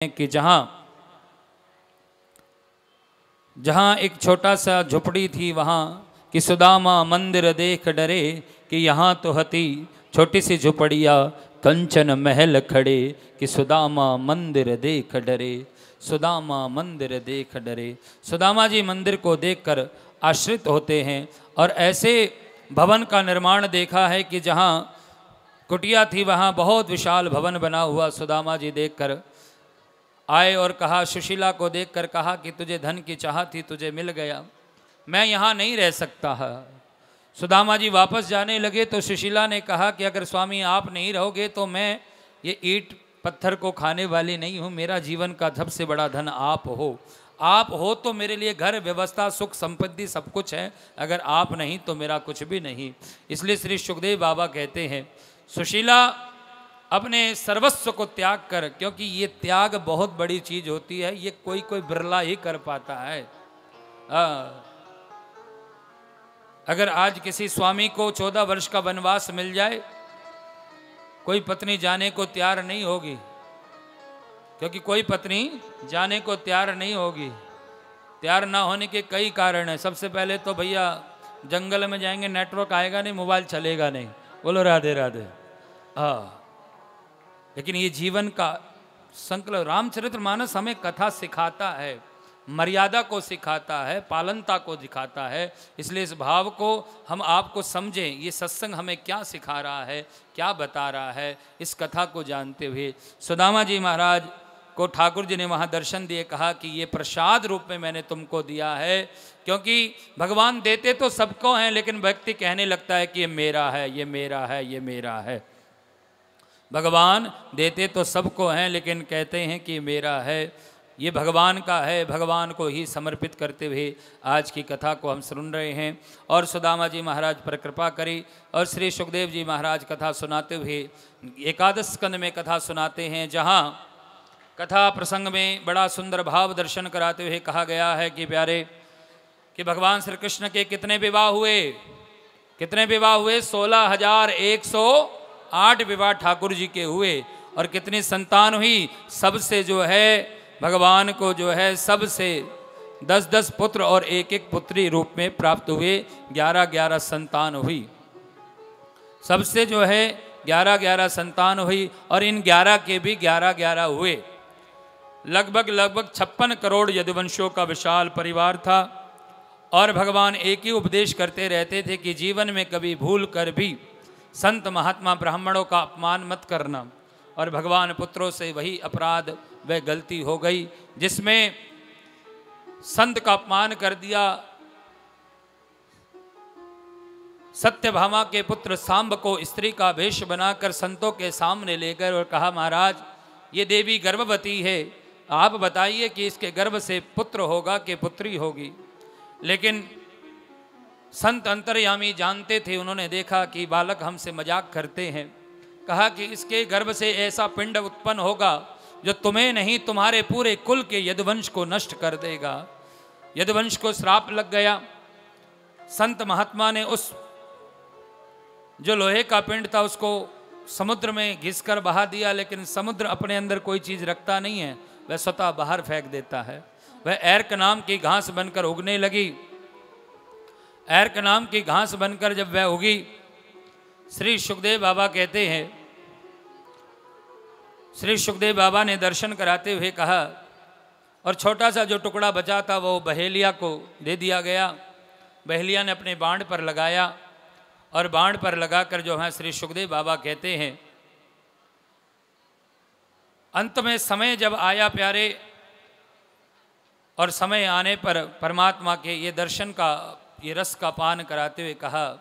कि जहाँ जहाँ एक छोटा सा झुपड़ी थी वहाँ कि सुदामा मंदिर देख डरे कि यहाँ तो हती छोटी सी झुपड़िया कंचन महल खड़े कि सुदामा मंदिर देख डरे। सुदामा मंदिर देख डरे। सुदामा जी मंदिर को देखकर आश्रित होते हैं और ऐसे भवन का निर्माण देखा है कि जहाँ कुटिया थी वहाँ बहुत विशाल भवन बना हुआ सुदामा जी देखकर आए और कहा, सुशीला को देखकर कहा कि तुझे धन की चाह थी, तुझे मिल गया, मैं यहाँ नहीं रह सकता है। सुदामा जी वापस जाने लगे तो सुशीला ने कहा कि अगर स्वामी आप नहीं रहोगे तो मैं ये ईंट पत्थर को खाने वाली नहीं हूँ, मेरा जीवन का सबसे बड़ा धन आप हो तो मेरे लिए घर व्यवस्था सुख संपत्ति सब कुछ है, अगर आप नहीं तो मेरा कुछ भी नहीं। इसलिए श्री सुखदेव बाबा कहते हैं, सुशीला अपने सर्वस्व को त्याग कर, क्योंकि ये त्याग बहुत बड़ी चीज होती है, ये कोई कोई बिरला ही कर पाता है। अगर आज किसी स्वामी को 14 वर्ष का वनवास मिल जाए, कोई पत्नी जाने को तैयार नहीं होगी, क्योंकि कोई पत्नी जाने को तैयार नहीं होगी। तैयार ना होने के कई कारण हैं। सबसे पहले तो भैया जंगल में जाएंगे, नेटवर्क आएगा नहीं, मोबाइल चलेगा नहीं। बोलो राधे राधे। हाँ, लेकिन ये जीवन का संकल्प, रामचरितमानस हमें कथा सिखाता है, मर्यादा को सिखाता है, पालनता को दिखाता है। इसलिए इस भाव को हम आपको समझें, ये सत्संग हमें क्या सिखा रहा है, क्या बता रहा है, इस कथा को जानते हुए सुदामा जी महाराज को ठाकुर जी ने वहाँ दर्शन दिए, कहा कि ये प्रसाद रूप में मैंने तुमको दिया है, क्योंकि भगवान देते तो सबको हैं, लेकिन व्यक्ति कहने लगता है कि ये मेरा है, ये मेरा है, ये मेरा है। भगवान देते तो सबको हैं, लेकिन कहते हैं कि मेरा है, ये भगवान का है। भगवान को ही समर्पित करते हुए आज की कथा को हम सुन रहे हैं। और सुदामा जी महाराज पर कृपा करी और श्री सुखदेव जी महाराज कथा सुनाते हुए एकादश स्कंद में कथा सुनाते हैं, जहाँ कथा प्रसंग में बड़ा सुंदर भाव दर्शन कराते हुए कहा गया है कि प्यारे कि भगवान श्री कृष्ण के कितने विवाह हुए, कितने विवाह हुए? 16,108 विवाह ठाकुर जी के हुए। और कितनी संतान हुई? सबसे जो है भगवान को जो है सबसे 10-10 पुत्र और एक पुत्री रूप में प्राप्त हुए। 11-11 संतान हुई, सबसे जो है 11-11 संतान हुई। और इन 11 के भी 11-11 हुए। लगभग 56 करोड़ यदुवंशियों का विशाल परिवार था। और भगवान एक ही उपदेश करते रहते थे कि जीवन में कभी भूल कर भी संत महात्मा ब्राह्मणों का अपमान मत करना। और भगवान पुत्रों से वही अपराध वह गलती हो गई जिसमें संत का अपमान कर दिया। सत्यभामा के पुत्र सांब को स्त्री का वेश बनाकर संतों के सामने ले गए और कहा, महाराज ये देवी गर्भवती है, आप बताइए कि इसके गर्भ से पुत्र होगा कि पुत्री होगी। लेकिन संत अंतर्यामी जानते थे, उन्होंने देखा कि बालक हमसे मजाक करते हैं, कहा कि इसके गर्भ से ऐसा पिंड उत्पन्न होगा जो तुम्हें नहीं तुम्हारे पूरे कुल के यदुवंश को नष्ट कर देगा। यदुवंश को श्राप लग गया। संत महात्मा ने उस जो लोहे का पिंड था उसको समुद्र में घिसकर बहा दिया, लेकिन समुद्र अपने अंदर कोई चीज रखता नहीं है, वह स्वतः बाहर फेंक देता है। वह एर्क नाम की घास बनकर उगने लगी। एर्क नाम की घास बनकर जब वह उगी, श्री सुखदेव बाबा कहते हैं, श्री सुखदेव बाबा ने दर्शन कराते हुए कहा, और छोटा सा जो टुकड़ा बचा था वो बहेलिया को दे दिया गया। बहेलिया ने अपने बाण पर लगाया और बाण पर लगाकर जो है श्री सुखदेव बाबा कहते हैं, अंत में समय जब आया प्यारे, और समय आने पर परमात्मा के ये दर्शन का ये रस का पान कराते हुए कहा,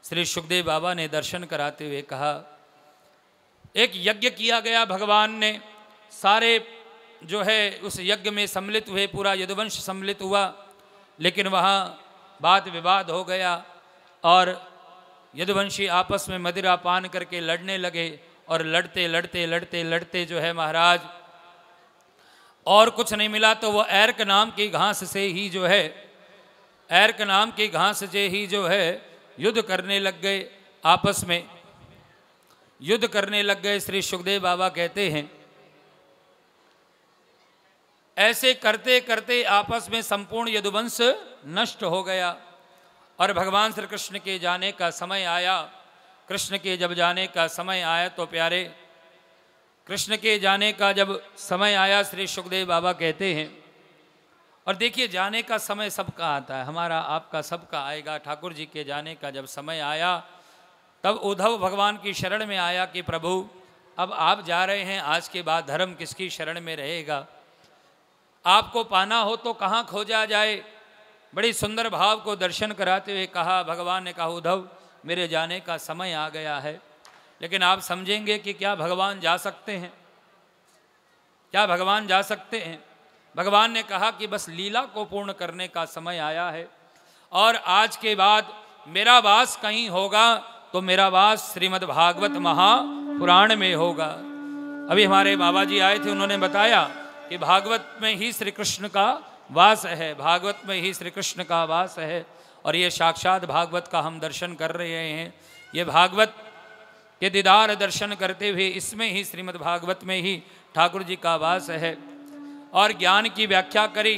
श्री सुखदेव बाबा ने दर्शन कराते हुए कहा, एक यज्ञ किया गया भगवान ने, सारे जो है उस यज्ञ में सम्मिलित हुए, पूरा यदुवंश सम्मिलित हुआ, लेकिन वहाँ वाद विवाद हो गया और यदुवंशी आपस में मदिरा पान करके लड़ने लगे। और लड़ते लड़ते लड़ते लड़ते जो है महाराज और कुछ नहीं मिला तो वो एर्क नाम की घास से ही जो है, एर्क नाम की घास से ही जो है युद्ध करने लग गए, आपस में युद्ध करने लग गए। श्री सुखदेव बाबा कहते हैं ऐसे करते करते आपस में संपूर्ण यदुवंश नष्ट हो गया और भगवान श्री कृष्ण के जाने का समय आया। कृष्ण के जब जाने का समय आया तो प्यारे, कृष्ण के जाने का जब समय आया, श्री सुखदेव बाबा कहते हैं, और देखिए जाने का समय सबका आता है, हमारा आपका सबका आएगा। ठाकुर जी के जाने का जब समय आया तब उद्धव भगवान की शरण में आया कि प्रभु अब आप जा रहे हैं, आज के बाद धर्म किसकी शरण में रहेगा? आपको पाना हो तो कहाँ खोजा जाए? बड़ी सुंदर भाव को दर्शन कराते हुए कहा, भगवान ने कहा उद्धव मेरे जाने का समय आ गया है। लेकिन आप समझेंगे कि क्या भगवान जा सकते हैं? क्या भगवान जा सकते हैं? भगवान ने कहा कि बस लीला को पूर्ण करने का समय आया है और आज के बाद मेरा वास कहीं होगा तो मेरा वास श्रीमद् भागवत महापुराण में होगा। अभी हमारे बाबा जी आए थे, उन्होंने बताया कि भागवत में ही श्री कृष्ण का वास है, भागवत में ही श्री कृष्ण का वास है। और ये साक्षात भागवत का हम दर्शन कर रहे हैं। ये भागवत के दीदार दर्शन करते हुए इसमें ही श्रीमद् भागवत में ही ठाकुर जी का वास है। और ज्ञान की व्याख्या करी,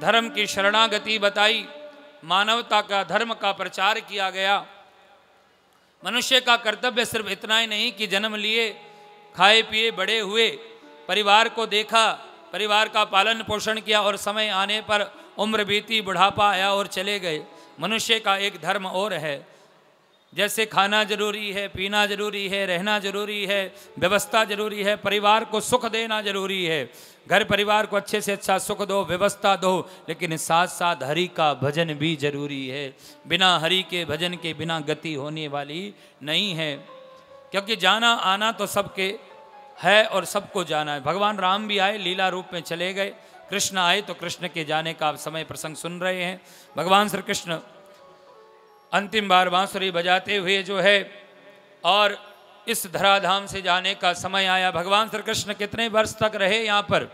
धर्म की शरणागति बताई, मानवता का धर्म का प्रचार किया गया। मनुष्य का कर्तव्य सिर्फ इतना ही नहीं कि जन्म लिए, खाए पिए, बड़े हुए, परिवार को देखा, परिवार का पालन पोषण किया और समय आने पर उम्र बीती, बुढ़ापा आया और चले गए। मनुष्य का एक धर्म और है, जैसे खाना जरूरी है, पीना जरूरी है, रहना जरूरी है, व्यवस्था जरूरी है, परिवार को सुख देना जरूरी है। घर परिवार को अच्छे से अच्छा सुख दो, व्यवस्था दो, लेकिन साथ साथ हरि का भजन भी जरूरी है। बिना हरि के भजन के बिना गति होने वाली नहीं है, क्योंकि जाना आना तो सबके है और सबको जाना है। भगवान राम भी आए, लीला रूप में चले गए, कृष्ण आए तो कृष्ण के जाने का आप समय प्रसंग सुन रहे हैं। भगवान श्री कृष्ण अंतिम बार बांसुरी बजाते हुए जो है और इस धराधाम से जाने का समय आया। भगवान श्री कृष्ण कितने वर्ष तक रहे यहाँ पर?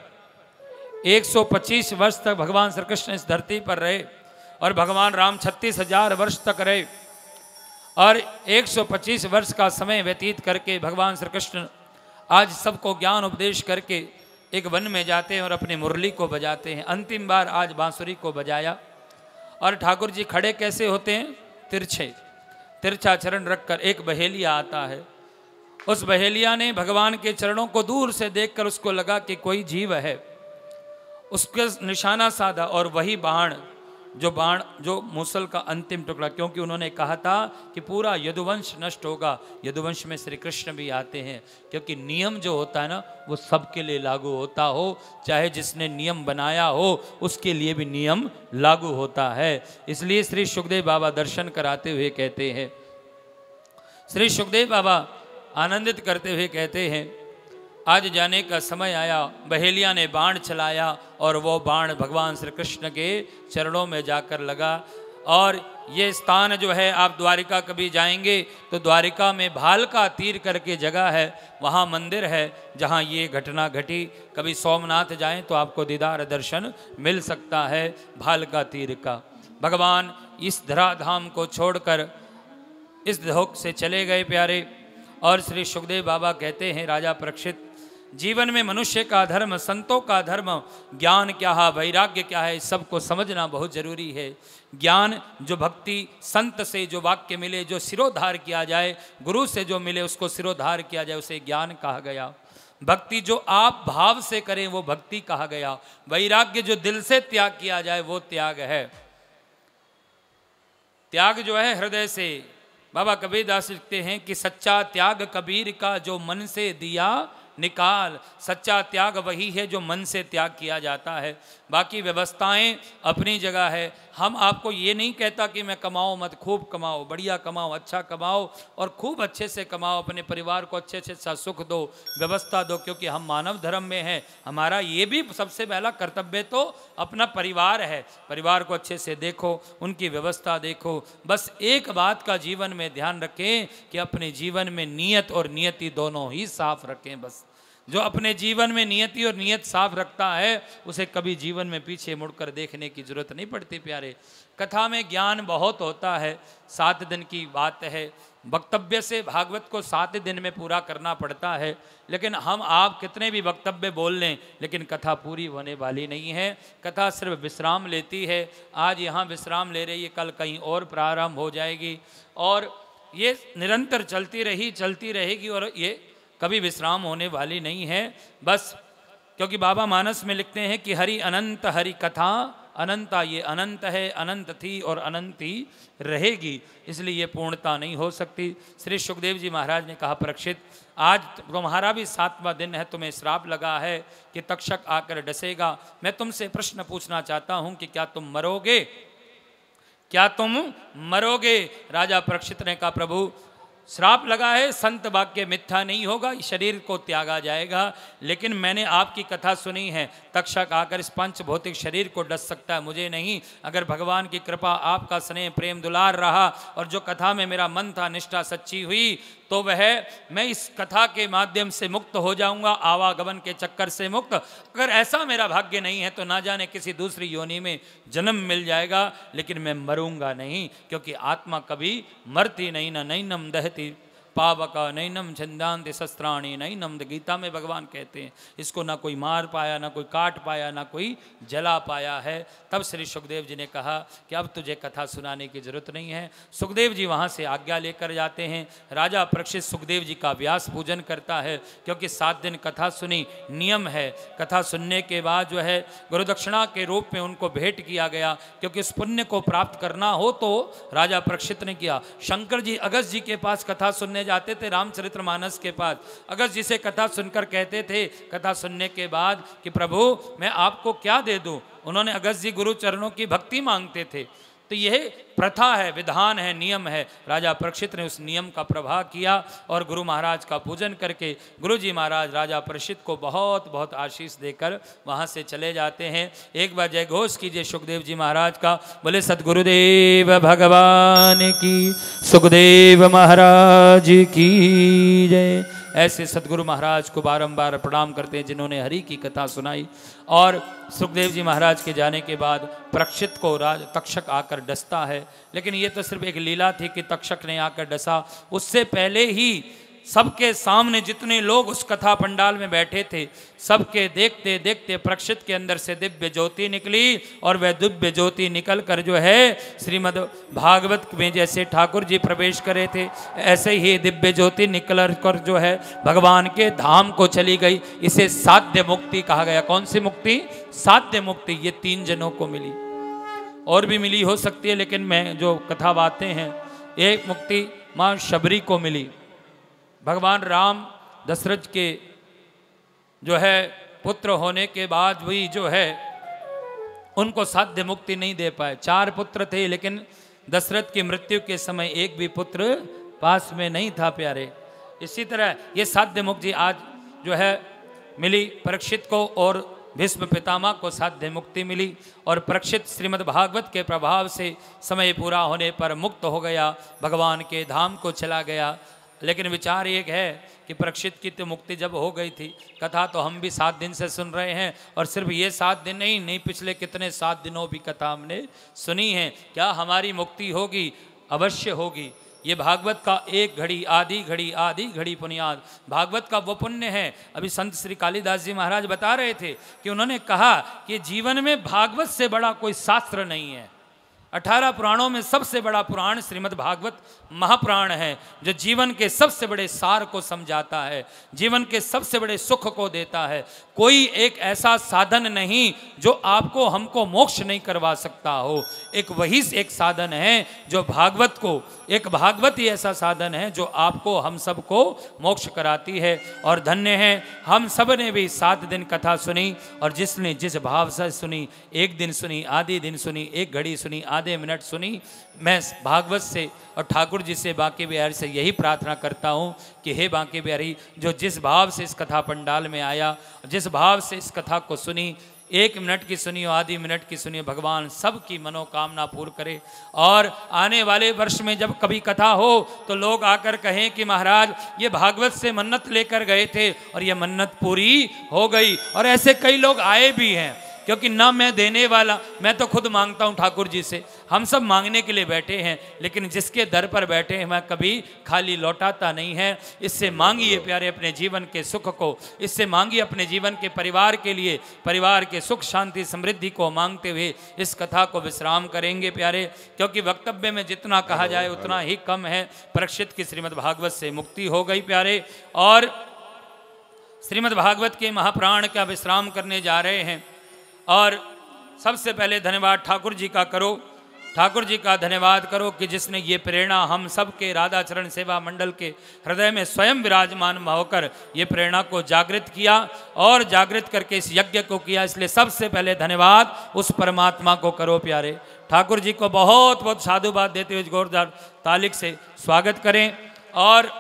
125 वर्ष तक भगवान श्री कृष्ण इस धरती पर रहे और भगवान राम 36,000 वर्ष तक रहे। और 125 वर्ष का समय व्यतीत करके भगवान श्री कृष्ण आज सबको ज्ञान उपदेश करके एक वन में जाते हैं और अपनी मुरली को बजाते हैं। अंतिम बार आज बांसुरी को बजाया और ठाकुर जी खड़े कैसे होते हैं? तिरछा चरण रखकर। एक बहेलिया आता है, उस बहेलिया ने भगवान के चरणों को दूर से देखकर उसको लगा कि कोई जीव है, उसके निशाना साधा और वही बाण जो मूसल का अंतिम टुकड़ा, क्योंकि उन्होंने कहा था कि पूरा यदुवंश नष्ट होगा। यदुवंश में श्री कृष्ण भी आते हैं, क्योंकि नियम जो होता है ना वो सबके लिए लागू होता हो, चाहे जिसने नियम बनाया हो उसके लिए भी नियम लागू होता है। इसलिए श्री सुखदेव बाबा दर्शन कराते हुए कहते हैं, श्री सुखदेव बाबा आनंदित करते हुए कहते हैं, आज जाने का समय आया। बहेलिया ने बाण चलाया और वो बाण भगवान श्री कृष्ण के चरणों में जाकर लगा। और ये स्थान जो है, आप द्वारिका कभी जाएंगे तो द्वारिका में भालका तीर करके जगह है, वहाँ मंदिर है जहाँ ये घटना घटी। कभी सोमनाथ जाएं तो आपको दीदार दर्शन मिल सकता है भालका तीर का। भगवान इस धराधाम को छोड़कर इस धोख से चले गए प्यारे। और श्री सुखदेव बाबा कहते हैं, राजा परीक्षित, जीवन में मनुष्य का धर्म, संतों का धर्म, ज्ञान क्या है, वैराग्य क्या है, इस सबको समझना बहुत जरूरी है। ज्ञान जो भक्ति संत से जो वाक्य मिले, जो सिरोधार किया जाए, गुरु से जो मिले उसको सिरोधार किया जाए, उसे ज्ञान कहा गया। भक्ति जो आप भाव से करें वो भक्ति कहा गया। वैराग्य जो दिल से त्याग किया जाए वो त्याग है। त्याग जो है हृदय से। बाबा कबीरदास लिखते हैं कि सच्चा त्याग कबीर का जो मन से दिया निकाल। सच्चा त्याग वही है जो मन से त्याग किया जाता है। बाकी व्यवस्थाएं अपनी जगह है। हम आपको ये नहीं कहता कि मैं कमाओ मत, खूब कमाओ, बढ़िया कमाओ, अच्छा कमाओ और खूब अच्छे से कमाओ, अपने परिवार को अच्छे से अच्छा सुख दो, व्यवस्था दो, क्योंकि हम मानव धर्म में हैं। हमारा ये भी सबसे पहला कर्तव्य तो अपना परिवार है। परिवार को अच्छे से देखो, उनकी व्यवस्था देखो। बस एक बात का जीवन में ध्यान रखें कि अपने जीवन में नियत और नियति दोनों ही साफ रखें। बस जो अपने जीवन में नियति और नियत साफ रखता है उसे कभी जीवन में पीछे मुड़कर देखने की जरूरत नहीं पड़ती प्यारे। कथा में ज्ञान बहुत होता है, 7 दिन की बात है, वक्तव्य से भागवत को 7 दिन में पूरा करना पड़ता है। लेकिन हम आप कितने भी वक्तव्य बोल लें, लेकिन कथा पूरी होने वाली नहीं है। कथा सिर्फ विश्राम लेती है। आज यहाँ विश्राम ले रही है, कल कहीं और प्रारंभ हो जाएगी और ये निरंतर चलती रहेगी और ये कभी विश्राम होने वाली नहीं है। बस क्योंकि बाबा मानस में लिखते हैं कि हरि अनंत हरि कथा अनंता, ये अनंत है, अनंत थी और अनंत ही रहेगी, इसलिए ये पूर्णता नहीं हो सकती। श्री सुखदेव जी महाराज ने कहा, परीक्षित आज तुम्हारा भी 7वां दिन है, तुम्हें श्राप लगा है कि तक्षक आकर डसेगा। मैं तुमसे प्रश्न पूछना चाहता हूं कि क्या तुम मरोगे? क्या तुम मरोगे? राजा परीक्षित ने कहा, प्रभु श्राप लगा है, संत वाक्य मिथ्या नहीं होगा, शरीर को त्यागा जाएगा। लेकिन मैंने आपकी कथा सुनी है, तक्षक आकर इस पंच भौतिक शरीर को डस सकता है, मुझे नहीं। अगर भगवान की कृपा, आपका स्नेह प्रेम दुलार रहा और जो कथा में मेरा मन था, निष्ठा सच्ची हुई, तो वह मैं इस कथा के माध्यम से मुक्त हो जाऊंगा, आवागमन के चक्कर से मुक्त। अगर ऐसा मेरा भाग्य नहीं है तो ना जाने किसी दूसरी योनि में जन्म मिल जाएगा, लेकिन मैं मरूंगा नहीं, क्योंकि आत्मा कभी मरती नहीं। ना नैनम दहती पावका नैनम छंदांति शस्त्राणी नैनम, गीता में भगवान कहते हैं, इसको ना कोई मार पाया, ना कोई काट पाया, ना कोई जला पाया है। तब श्री सुखदेव जी ने कहा कि अब तुझे कथा सुनाने की जरूरत नहीं है। सुखदेव जी वहाँ से आज्ञा लेकर जाते हैं। राजा परीक्षित सुखदेव जी का व्यास पूजन करता है, क्योंकि 7 दिन कथा सुनी, नियम है। कथा सुनने के बाद जो है गुरुदक्षिणा के रूप में उनको भेंट किया गया, क्योंकि उस पुण्य को प्राप्त करना हो तो राजा परीक्षित ने किया। शंकर जी अगस्त जी के पास कथा सुनने जाते थे, रामचरितमानस के पास। अगस्त जी से कथा सुनकर कहते थे कथा सुनने के बाद कि प्रभु मैं आपको क्या दे दूं। उन्होंने अगस्त जी गुरु चरणों की भक्ति मांगते थे। तो यह प्रथा है, विधान है, नियम है। राजा परीक्षित ने उस नियम का प्रभाव किया और गुरु महाराज का पूजन करके गुरु जी महाराज राजा परीक्षित को बहुत बहुत आशीष देकर वहाँ से चले जाते हैं। एक बार जय घोष कीजिए सुखदेव जी महाराज का। बोले सद्गुरुदेव भगवान की, सुखदेव महाराज की जय। ऐसे सदगुरु महाराज को बारंबार प्रणाम करते हैं जिन्होंने हरि की कथा सुनाई। और सुखदेव जी महाराज के जाने के बाद परीक्षित को तक्षक आकर डसता है, लेकिन ये तो सिर्फ एक लीला थी कि तक्षक ने आकर डसा। उससे पहले ही सबके सामने जितने लोग उस कथा पंडाल में बैठे थे, सबके देखते देखते परीक्षित के अंदर से दिव्य ज्योति निकली और वह दिव्य ज्योति निकल कर जो है श्रीमद् भागवत में जैसे ठाकुर जी प्रवेश करे थे, ऐसे ही दिव्य ज्योति निकल कर जो है भगवान के धाम को चली गई। इसे साध्य मुक्ति कहा गया। कौन सी मुक्ति? साध्य मुक्ति। ये 3 जनों को मिली, और भी मिली हो सकती है, लेकिन मैं जो कथा बातें हैं, एक मुक्ति माँ शबरी को मिली। भगवान राम दशरथ के जो है पुत्र होने के बाद भी जो है उनको साध्य मुक्ति नहीं दे पाए। 4 पुत्र थे, लेकिन दशरथ की मृत्यु के समय एक भी पुत्र पास में नहीं था प्यारे। इसी तरह ये साध्य मुक्ति आज जो है मिली परीक्षित को, और भीष्म पितामह को साध्य मुक्ति मिली। और परीक्षित श्रीमद् भागवत के प्रभाव से समय पूरा होने पर मुक्त हो गया, भगवान के धाम को चला गया। लेकिन विचार एक है कि परीक्षित की तो मुक्ति जब हो गई थी, कथा तो हम भी 7 दिन से सुन रहे हैं, और सिर्फ ये 7 दिन नहीं पिछले कितने 7 दिनों भी कथा हमने सुनी है। क्या हमारी मुक्ति होगी? अवश्य होगी। ये भागवत का एक घड़ी आधी घड़ी पुण्याद, भागवत का वो पुण्य है। अभी संत श्री कालिदास जी महाराज बता रहे थे कि उन्होंने कहा कि जीवन में भागवत से बड़ा कोई शास्त्र नहीं है। 18 पुराणों में सबसे बड़ा पुराण श्रीमद् भागवत महापुराण है, जो जीवन के सबसे बड़े सार को समझाता है, जीवन के सबसे बड़े सुख को देता है। कोई एक ऐसा साधन नहीं जो आपको हमको मोक्ष नहीं करवा सकता हो। एक वही एक साधन है जो भागवत को, एक भागवत ही ऐसा साधन है जो आपको हम सबको मोक्ष कराती है। और धन्य है हम सब ने भी 7 दिन कथा सुनी, और जिसने जिस भाव से सुनी, 1 दिन सुनी, आधे दिन सुनी, 1 घड़ी सुनी, आधे मिनट सुनी, मैं भागवत से और ठाकुर जी से बाकी बिहार से यही प्रार्थना करता हूँ कि कि हे बांके बिहारी, जो जिस भाव से इस कथा पंडाल में आया, जिस भाव से इस कथा को सुनी, 1 मिनट की सुनी हो, आधी मिनट की सुनी, भगवान सबकी मनोकामना पूर्ण करे। और आने वाले वर्ष में जब कभी कथा हो तो लोग आकर कहें कि महाराज ये भागवत से मन्नत लेकर गए थे और ये मन्नत पूरी हो गई। और ऐसे कई लोग आए भी हैं, क्योंकि ना मैं देने वाला, मैं तो खुद मांगता हूँ ठाकुर जी से, हम सब मांगने के लिए बैठे हैं, लेकिन जिसके दर पर बैठे हैं मैं कभी खाली लौटाता नहीं है। इससे मांगिए प्यारे अपने जीवन के सुख को, इससे मांगिए अपने जीवन के परिवार के लिए, परिवार के सुख शांति समृद्धि को मांगते हुए इस कथा को विश्राम करेंगे प्यारे, क्योंकि वक्तव्य में जितना कहा जाए उतना ही कम है। परीक्षित की श्रीमद् भागवत से मुक्ति हो गई प्यारे, और श्रीमद् भागवत के महाप्राण का विश्राम करने जा रहे हैं। और सबसे पहले धन्यवाद ठाकुर जी का करो, ठाकुर जी का धन्यवाद करो कि जिसने ये प्रेरणा हम सब के राधा चरण सेवा मंडल के हृदय में स्वयं विराजमान होकर ये प्रेरणा को जागृत किया और जागृत करके इस यज्ञ को किया। इसलिए सबसे पहले धन्यवाद उस परमात्मा को करो प्यारे। ठाकुर जी को बहुत बहुत साधुवाद देते हुए जोरदार तालिक से स्वागत करें। और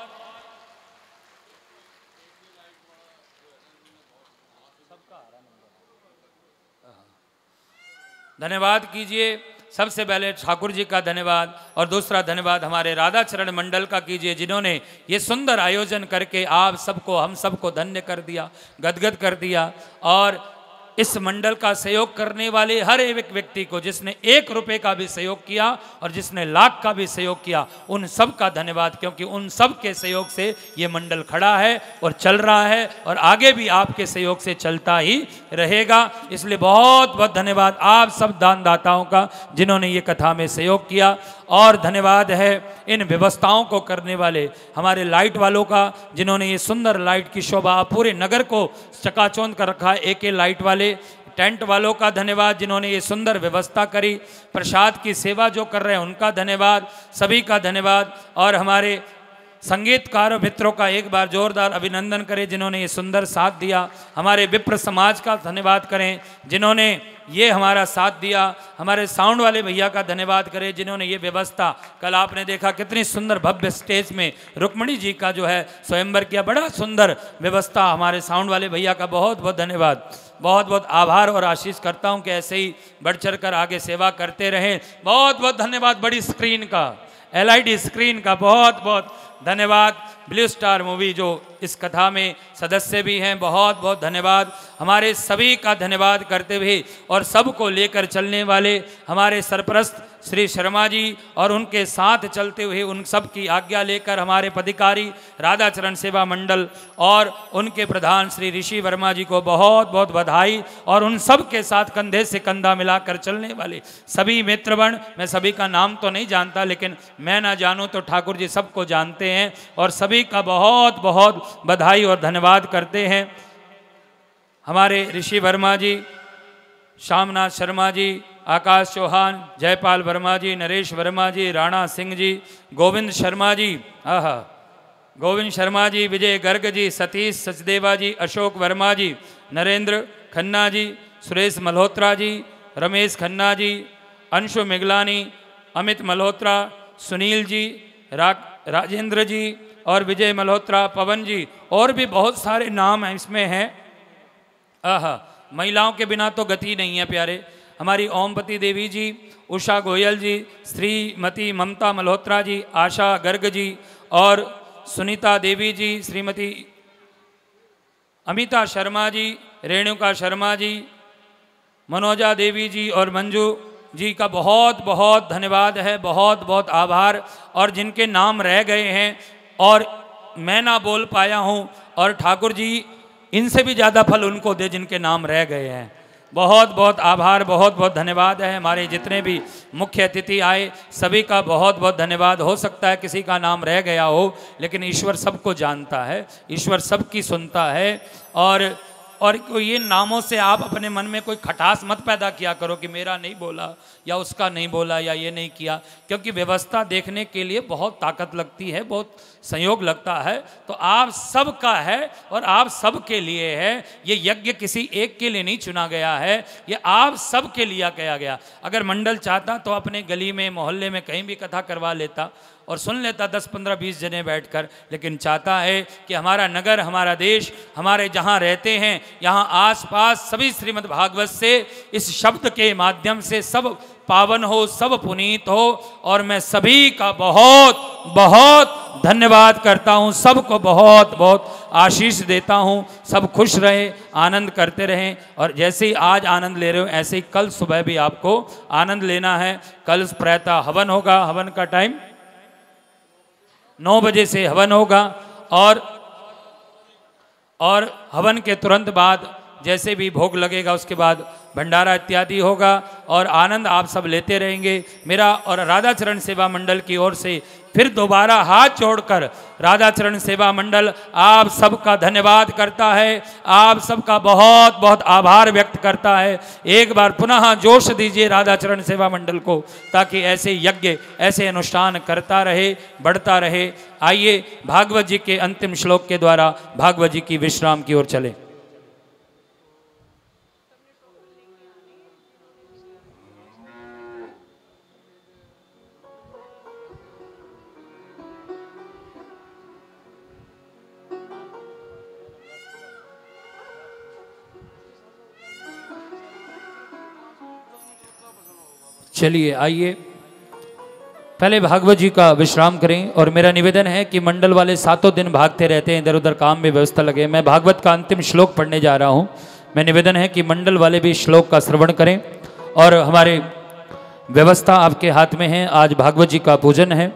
धन्यवाद कीजिए सबसे पहले ठाकुर जी का धन्यवाद, और दूसरा धन्यवाद हमारे राधा चरण मंडल का कीजिए, जिन्होंने ये सुंदर आयोजन करके आप सबको, हम सबको धन्य कर दिया, गदगद कर दिया। और इस मंडल का सहयोग करने वाले हर एक व्यक्ति को, जिसने 1 रुपये का भी सहयोग किया और जिसने लाख का भी सहयोग किया, उन सब का धन्यवाद, क्योंकि उन सब के सहयोग से ये मंडल खड़ा है और चल रहा है और आगे भी आपके सहयोग से चलता ही रहेगा। इसलिए बहुत बहुत धन्यवाद आप सब दानदाताओं का जिन्होंने ये कथा में सहयोग किया। और धन्यवाद है इन व्यवस्थाओं को करने वाले हमारे लाइट वालों का, जिन्होंने ये सुंदर लाइट की शोभा पूरे नगर को चकाचौंध कर रखा है। एक लाइट वाले टेंट वालों का धन्यवाद जिन्होंने ये सुंदर व्यवस्था करी। प्रसाद की सेवा जो कर रहे हैं उनका धन्यवाद, सभी का धन्यवाद। और हमारे संगीतकार मित्रों का एक बार जोरदार अभिनंदन करें जिन्होंने ये सुंदर साथ दिया। हमारे विप्र समाज का धन्यवाद करें जिन्होंने ये हमारा साथ दिया। हमारे साउंड वाले भैया का धन्यवाद करें जिन्होंने ये व्यवस्था, कल आपने देखा कितनी सुंदर भव्य स्टेज में रुक्मणी जी का जो है स्वयंवर किया, बड़ा सुंदर व्यवस्था। हमारे साउंड वाले भैया का बहुत बहुत धन्यवाद, बहुत बहुत आभार और आशीष करता हूँ कि ऐसे ही बढ़ चढ़ कर आगे सेवा करते रहें। बहुत बहुत धन्यवाद बड़ी स्क्रीन का, LID स्क्रीन का बहुत बहुत धन्यवाद। ब्लू स्टार मूवी जो इस कथा में सदस्य भी हैं, बहुत बहुत धन्यवाद। हमारे सभी का धन्यवाद करते हुए और सबको लेकर चलने वाले हमारे सरप्रस्त श्री शर्मा जी और उनके साथ चलते हुए उन सब की आज्ञा लेकर हमारे पदाधिकारी राधा चरण सेवा मंडल और उनके प्रधान श्री ऋषि वर्मा जी को बहुत बहुत बधाई। और उन सब के साथ कंधे से कंधा मिलाकर चलने वाले सभी मित्रगण, मैं सभी का नाम तो नहीं जानता, लेकिन मैं ना जानूं तो ठाकुर जी सबको जानते हैं, और सभी का बहुत बहुत बधाई और धन्यवाद करते हैं। हमारे ऋषि वर्मा जी, श्यामनाथ शर्मा जी, आकाश चौहान, जयपाल वर्मा जी, नरेश वर्मा जी, राणा सिंह जी, गोविंद शर्मा जी, गोविंद शर्मा जी, विजय गर्ग जी, सतीश सचदेवा जी, अशोक वर्मा जी, नरेंद्र खन्ना जी, सुरेश मल्होत्रा जी, रमेश खन्ना जी, अंशु मिगलानी, अमित मल्होत्रा, सुनील जी, राजेंद्र जी और विजय मल्होत्रा, पवन जी, और भी बहुत सारे नाम हैं इसमें हैं। महिलाओं के बिना तो गति नहीं है प्यारे। हमारी ओमपति देवी जी, उषा गोयल जी, श्रीमती ममता मल्होत्रा जी, आशा गर्ग जी और सुनीता देवी जी, श्रीमती अमिता शर्मा जी, रेणुका शर्मा जी, मनोजा देवी जी और मंजू जी का बहुत बहुत धन्यवाद है, बहुत बहुत आभार। और जिनके नाम रह गए हैं और मैं ना बोल पाया हूँ, और ठाकुर जी इनसे भी ज़्यादा फल उनको दे जिनके नाम रह गए हैं। बहुत बहुत आभार, बहुत बहुत धन्यवाद है। हमारे जितने भी मुख्य अतिथि आए सभी का बहुत बहुत धन्यवाद। हो सकता है किसी का नाम रह गया हो, लेकिन ईश्वर सबको जानता है, ईश्वर सबकी सुनता है। और ये नामों से आप अपने मन में कोई खटास मत पैदा किया करो कि मेरा नहीं बोला या उसका नहीं बोला या ये नहीं किया, क्योंकि व्यवस्था देखने के लिए बहुत ताकत लगती है, बहुत संयोग लगता है। तो आप सब का है और आप सब के लिए है। ये यज्ञ किसी एक के लिए नहीं चुना गया है, ये आप सब के लिए किया गया। अगर मंडल चाहता तो अपने गली में मोहल्ले में कहीं भी कथा करवा लेता, और सुन लेता 10, 15, 20 जने बैठकर, लेकिन चाहता है कि हमारा नगर, हमारा देश, हमारे जहाँ रहते हैं यहाँ आसपास सभी श्रीमद् भागवत से इस शब्द के माध्यम से सब पावन हो, सब पुनीत हो। और मैं सभी का बहुत बहुत धन्यवाद करता हूँ, सबको बहुत बहुत आशीष देता हूँ। सब खुश रहे, आनंद करते रहें। और जैसे ही आज आनंद ले रहे हो ऐसे ही कल सुबह भी आपको आनंद लेना है। कल प्रातः हवन होगा, हवन का टाइम 9 बजे से हवन होगा। और हवन के तुरंत बाद जैसे भी भोग लगेगा उसके बाद भंडारा इत्यादि होगा और आनंद आप सब लेते रहेंगे। मेरा और राधा चरण सेवा मंडल की ओर से फिर दोबारा हाथ जोड़कर राधा चरण सेवा मंडल आप सबका धन्यवाद करता है, आप सबका बहुत बहुत आभार व्यक्त करता है। एक बार पुनः जोश दीजिए राधा चरण सेवा मंडल को, ताकि ऐसे यज्ञ, ऐसे अनुष्ठान करता रहे, बढ़ता रहे। आइए भागवत जी के अंतिम श्लोक के द्वारा भागवत जी की विश्राम की ओर चले। चलिए आइए पहले भागवत जी का विश्राम करें। और मेरा निवेदन है कि मंडल वाले 7 दिन भागते रहते हैं, इधर उधर काम में व्यवस्था लगे। मैं भागवत का अंतिम श्लोक पढ़ने जा रहा हूं। मैं निवेदन है कि मंडल वाले भी श्लोक का श्रवण करें। और हमारे व्यवस्था आपके हाथ में है। आज भागवत जी का पूजन है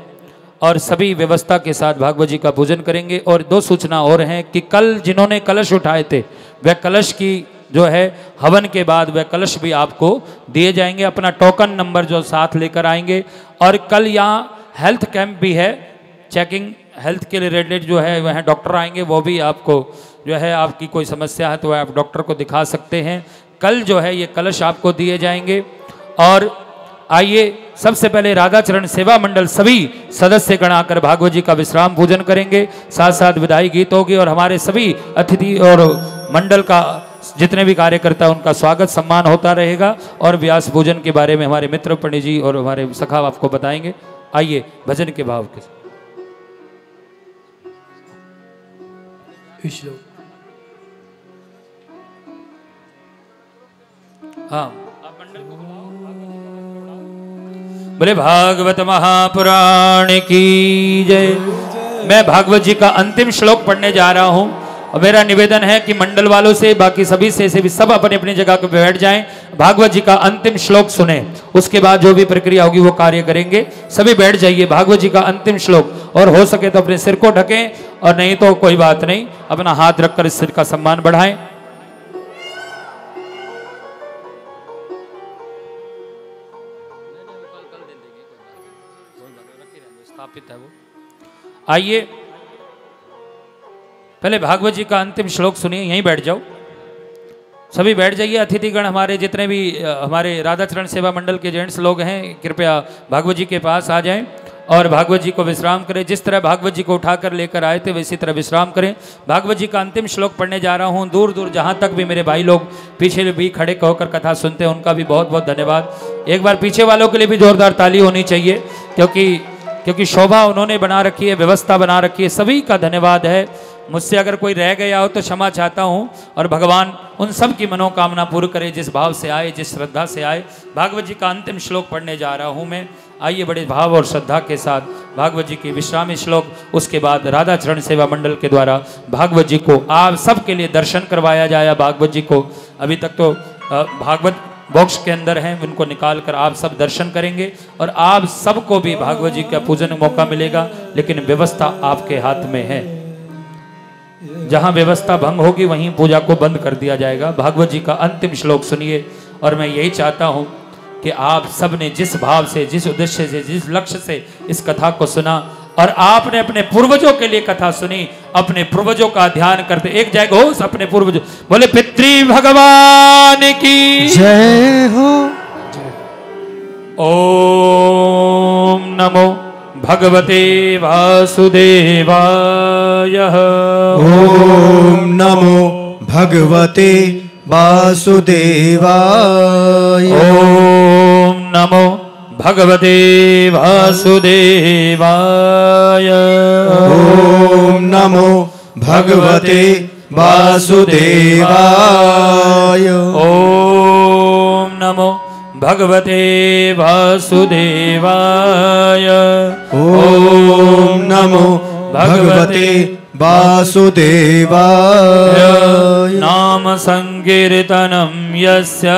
और सभी व्यवस्था के साथ भागवत जी का पूजन करेंगे। और 2 सूचना और हैं कि कल जिन्होंने कलश उठाए थे वह कलश की जो है हवन के बाद वह कलश भी आपको दिए जाएंगे। अपना टोकन नंबर जो साथ लेकर आएंगे। और कल यहाँ हेल्थ कैंप भी है, चेकिंग हेल्थ के रिलेटेड जो है वह डॉक्टर आएंगे, वो भी आपको जो है आपकी कोई समस्या है तो आप डॉक्टर को दिखा सकते हैं। कल जो है ये कलश आपको दिए जाएंगे। और आइए सबसे पहले राधा चरण सेवा मंडल सभी सदस्य गण आकर भागवत जी का विश्राम पूजन करेंगे, साथ साथ विदाई गीत होगी और हमारे सभी अतिथि और मंडल का जितने भी कार्यकर्ता उनका स्वागत सम्मान होता रहेगा। और व्यास भोजन के बारे में हमारे मित्र पंडित जी और हमारे सखा आपको बताएंगे। आइए भजन के भाव के हाँ बोले भागवत महापुराण की जय। मैं भागवत जी का अंतिम श्लोक पढ़ने जा रहा हूं और मेरा निवेदन है कि मंडल वालों से, बाकी सभी से भी सब अपनी अपनी जगह पर बैठ जाएं, भागवत जी का अंतिम श्लोक सुने, उसके बाद जो भी प्रक्रिया होगी वो कार्य करेंगे। सभी बैठ जाइए, भागवत जी का अंतिम श्लोक। और हो सके तो अपने सिर को ढकें और नहीं तो कोई बात नहीं, अपना हाथ रखकर इस सिर का सम्मान बढ़ाएं। स्थापित है वो। आइए पहले भागवत जी का अंतिम श्लोक सुनिए, यहीं बैठ जाओ, सभी बैठ जाइए। अतिथिगण हमारे जितने भी हमारे राधा चरण सेवा मंडल के जेंट्स लोग हैं कृपया भागवत जी के पास आ जाएं और भागवत जी को विश्राम करें। जिस तरह भागवत जी को उठाकर लेकर आए थे वैसी तरह विश्राम करें। भागवत जी का अंतिम श्लोक पढ़ने जा रहा हूँ। दूर दूर जहाँ तक भी मेरे भाई लोग पीछे भी खड़े होकर कथा सुनते हैं उनका भी बहुत बहुत धन्यवाद। एक बार पीछे वालों के लिए भी जोरदार ताली होनी चाहिए, क्योंकि शोभा उन्होंने बना रखी है, व्यवस्था बना रखी है। सभी का धन्यवाद है। मुझसे अगर कोई रह गया हो तो क्षमा चाहता हूँ और भगवान उन सब की मनोकामना पूर्ण करे जिस भाव से आए, जिस श्रद्धा से आए। भागवत जी का अंतिम श्लोक पढ़ने जा रहा हूँ मैं। आइए बड़े भाव और श्रद्धा के साथ भागवत जी की विश्रामी श्लोक, उसके बाद राधा चरण सेवा मंडल के द्वारा भागवत जी को आप सबके लिए दर्शन करवाया जाए। भागवत जी को अभी तक तो भागवत बॉक्स के अंदर हैं, उनको निकाल कर आप सब दर्शन करेंगे और आप सबको भी भागवत जी का पूजन मौका मिलेगा। लेकिन व्यवस्था आपके हाथ में है, जहां व्यवस्था भंग होगी वहीं पूजा को बंद कर दिया जाएगा। भागवत जी का अंतिम श्लोक सुनिए और मैं यही चाहता हूं कि आप सब ने जिस भाव से, जिस उद्देश्य से, जिस लक्ष्य से इस कथा को सुना और आपने अपने पूर्वजों के लिए कथा सुनी, अपने पूर्वजों का ध्यान करते एक जाएगा हो अपने पूर्वजों। बोले पितृ भगवान की जय हो। ओम नमो भगवते वासुदेवाय। ओम नमो भगवते वासुदेवाय। ओम नमो भगवते वासुदेवाय। ॐ नमो भगवते वासुदेवाय। ॐ नमो भगवते वासुदेवाय। ॐ नमो भगवते वासुदेवाय। नाम संकीर्तनं यस्य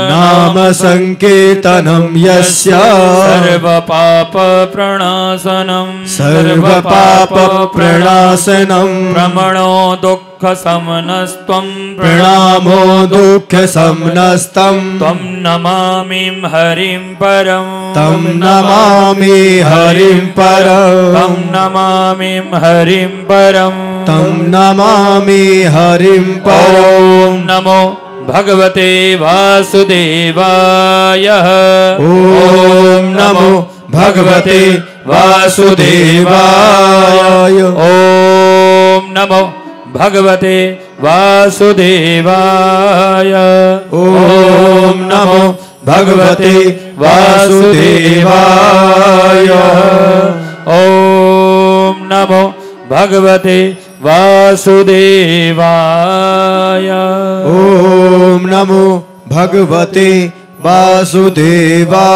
नाम संकीर्तनं यस्य सर्वपाप प्रणाशनं सर्वपाप प्रणाशनं प्रमणो दुःख समनस्त्वं प्रणामो दुःख समनस्तं त्वं नमामि हरिं परं तं नमामि हरिं परं तं नमामि हरिं परं तं नमामि हरिं ॐ परं। नमो भगवते वासुदेवाय। ॐ नमो भगवते वासुदेवाय। ॐ नमो भगवते वासुदेवाय। ॐ नमो भगवते वासुदेवाय। ॐ नमो भगवते वासुदेवाय। ॐ नमो भगवते वासुदेवाय।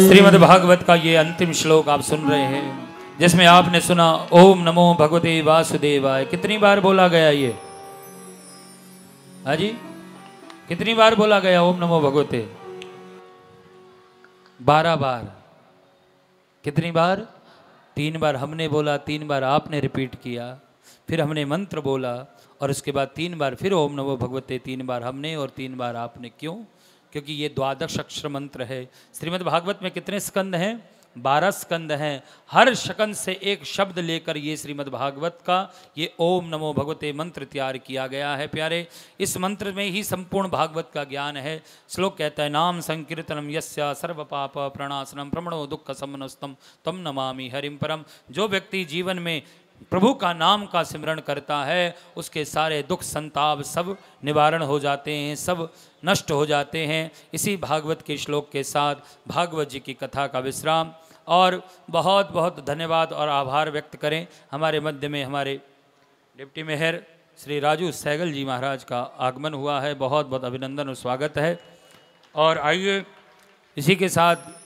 श्रीमद् भागवत का ये अंतिम श्लोक आप सुन रहे हैं, जिसमें आपने सुना ओम नमो भगवते वासुदेवाय। कितनी बार बोला गया ये? हाँ जी, कितनी बार बोला गया ओम नमो भगवते? 12 बार। कितनी बार? 3 बार हमने बोला, 3 बार आपने रिपीट किया, फिर हमने मंत्र बोला और उसके बाद 3 बार फिर ओम नमो भगवते, 3 बार हमने और 3 बार आपने। क्यों? क्योंकि ये 12 अक्षर मंत्र है। श्रीमद् भागवत में कितने स्कंद हैं? 12 स्कंद हैं। हर स्कंद से एक शब्द लेकर ये श्रीमद् भागवत का ये ओम नमो भगवते मंत्र तैयार किया गया है। प्यारे, इस मंत्र में ही संपूर्ण भागवत का ज्ञान है। श्लोक कहता है नाम संकीर्तनम यस्य सर्व पाप प्रणाशनम प्रमणो दुःख समनस्तम तम नमामि हरिं परम। जो व्यक्ति जीवन में प्रभु का नाम का सिमरण करता है उसके सारे दुख संताप सब निवारण हो जाते हैं, सब नष्ट हो जाते हैं। इसी भागवत के श्लोक के साथ भागवत जी की कथा का विश्राम और बहुत बहुत धन्यवाद और आभार व्यक्त करें। हमारे मध्य में हमारे डिप्टी मेयर श्री राजू सहगल जी महाराज का आगमन हुआ है। बहुत बहुत अभिनंदन और स्वागत है। और आइए इसी के साथ